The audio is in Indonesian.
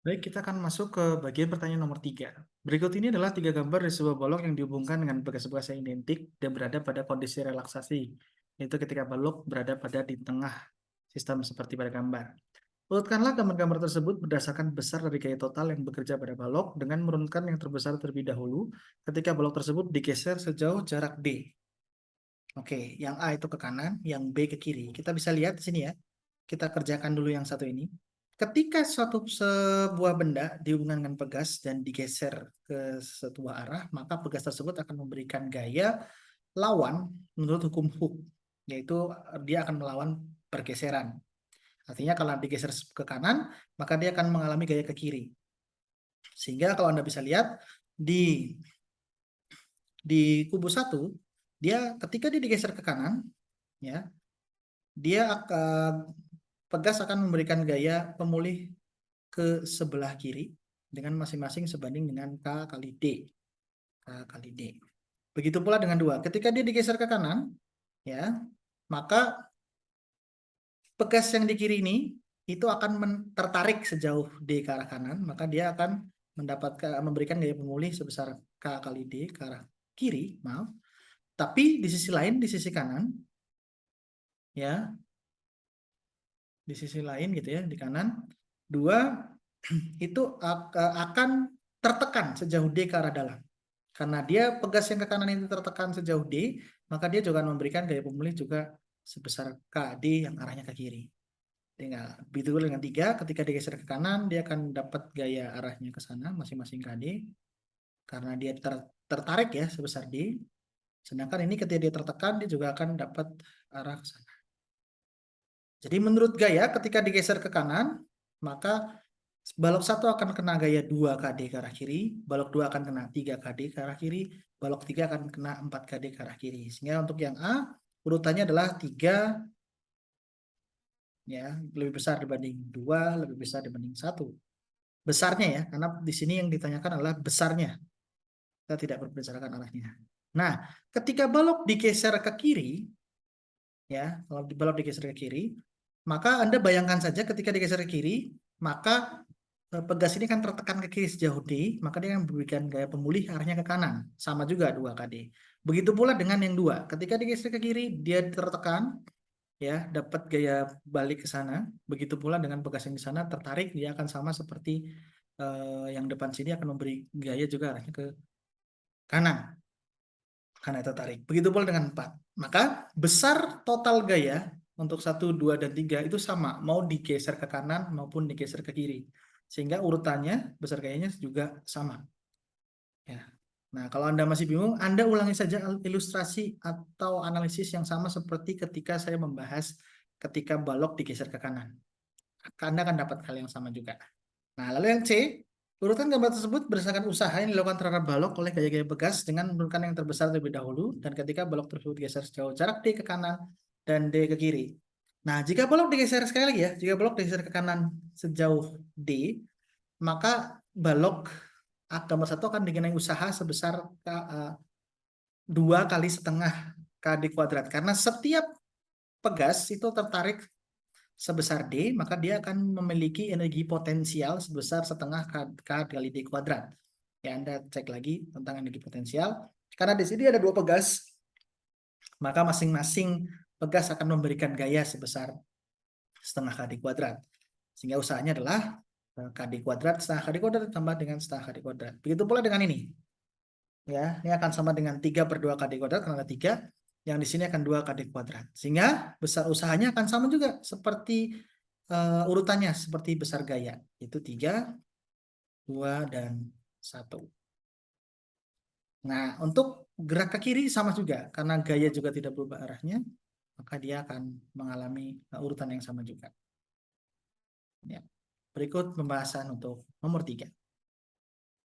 Baik, kita akan masuk ke bagian pertanyaan nomor 3. Berikut ini adalah 3 gambar di sebuah balok yang dihubungkan dengan bekas-bekas yang identik dan berada pada kondisi relaksasi, yaitu ketika balok berada pada di tengah sistem seperti pada gambar. Urutkanlah gambar-gambar tersebut berdasarkan besar dari gaya total yang bekerja pada balok dengan menurunkan yang terbesar terlebih dahulu ketika balok tersebut digeser sejauh jarak D. Oke, yang A itu ke kanan, yang B ke kiri. Kita bisa lihat di sini ya. Kita kerjakan dulu yang satu ini. Ketika sebuah benda dihubungkan dengan pegas dan digeser ke sebuah arah, maka pegas tersebut akan memberikan gaya lawan menurut hukum Hooke, yaitu dia akan melawan pergeseran. Artinya kalau digeser ke kanan, maka dia akan mengalami gaya ke kiri. Sehingga kalau Anda bisa lihat di kubu satu, dia ketika dia digeser ke kanan, ya, dia akan pegas akan memberikan gaya pemulih ke sebelah kiri dengan masing-masing sebanding dengan K kali D. K kali D. Begitu pula dengan 2. Ketika dia digeser ke kanan, ya, maka pegas yang di kiri ini itu akan tertarik sejauh D ke arah kanan, maka dia akan memberikan gaya pemulih sebesar K kali D ke arah kiri, maaf. Tapi di sisi lain, di sisi kanan, ya, di sisi lain gitu ya, di kanan, 2 itu akan tertekan sejauh D ke arah dalam. Karena dia pegas yang ke kanan itu tertekan sejauh D, maka dia juga akan memberikan gaya pemulih juga sebesar KD yang arahnya ke kiri. Tinggal begitu dengan 3, ketika digeser ke kanan, dia akan dapat gaya arahnya ke sana masing-masing KD. Karena dia tertarik ya sebesar D. Sedangkan ini ketika dia tertekan, dia juga akan dapat arah ke sana. Jadi menurut gaya ketika digeser ke kanan, maka balok 1 akan kena gaya 2 KD ke arah kiri, balok 2 akan kena 3 KD ke arah kiri, balok 3 akan kena 4 KD ke arah kiri. Sehingga untuk yang A, urutannya adalah 3 ya, lebih besar dibanding 2, lebih besar dibanding 1. Besarnya ya, karena di sini yang ditanyakan adalah besarnya. Kita tidak berbicarakan arahnya. Nah, ketika balok digeser ke kiri, ya, kalau balok digeser ke kiri, maka Anda bayangkan saja ketika digeser ke kiri, maka pegas ini kan tertekan ke kiri sejauh D, maka dia akan memberikan gaya pemulih arahnya ke kanan. Sama juga 2 KD. Begitu pula dengan yang 2. Ketika digeser ke kiri, dia tertekan, ya, dapat gaya balik ke sana. Begitu pula dengan pegas yang di sana tertarik, dia akan sama seperti yang depan sini akan memberi gaya juga arahnya ke kanan. Karena tertarik. Begitu pula dengan 4. Maka besar total gaya untuk 1, 2, dan 3 itu sama. Mau digeser ke kanan maupun digeser ke kiri. Sehingga urutannya besar gayanya juga sama. Ya. Nah, kalau Anda masih bingung, Anda ulangi saja ilustrasi atau analisis yang sama seperti ketika saya membahas ketika balok digeser ke kanan. Anda akan dapat hal yang sama juga. Nah, lalu yang C, urutan gambar tersebut berdasarkan usaha yang dilakukan terhadap balok oleh gaya-gaya pegas dengan menurunkan yang terbesar terlebih dahulu dan ketika balok tersebut geser sejauh jarak D ke kanan dan D ke kiri. Nah, jika balok digeser sekali lagi ya, jika balok digeser ke kanan sejauh D, maka balok gambar 1 akan dikenai usaha sebesar 2 kali setengah KD kuadrat. Karena setiap pegas itu tertarik sebesar D, maka dia akan memiliki energi potensial sebesar setengah K kali D kuadrat. Ya, Anda cek lagi tentang energi potensial. Karena di sini ada 2 pegas, maka masing-masing pegas akan memberikan gaya sebesar setengah KD kuadrat. Sehingga usahanya adalah KD kuadrat, setengah KD kuadrat ditambah dengan setengah KD kuadrat. Begitu pula dengan ini. Ya, ini akan sama dengan 3/2 KD kuadrat karena ada 3. Yang di sini akan 2 KD kuadrat. Sehingga besar usahanya akan sama juga seperti urutannya seperti besar gaya, itu 3, 2, dan 1. Nah, untuk gerak ke kiri sama juga, karena gaya juga tidak berubah arahnya, maka dia akan mengalami urutan yang sama juga. Ya. Berikut pembahasan untuk nomor 3.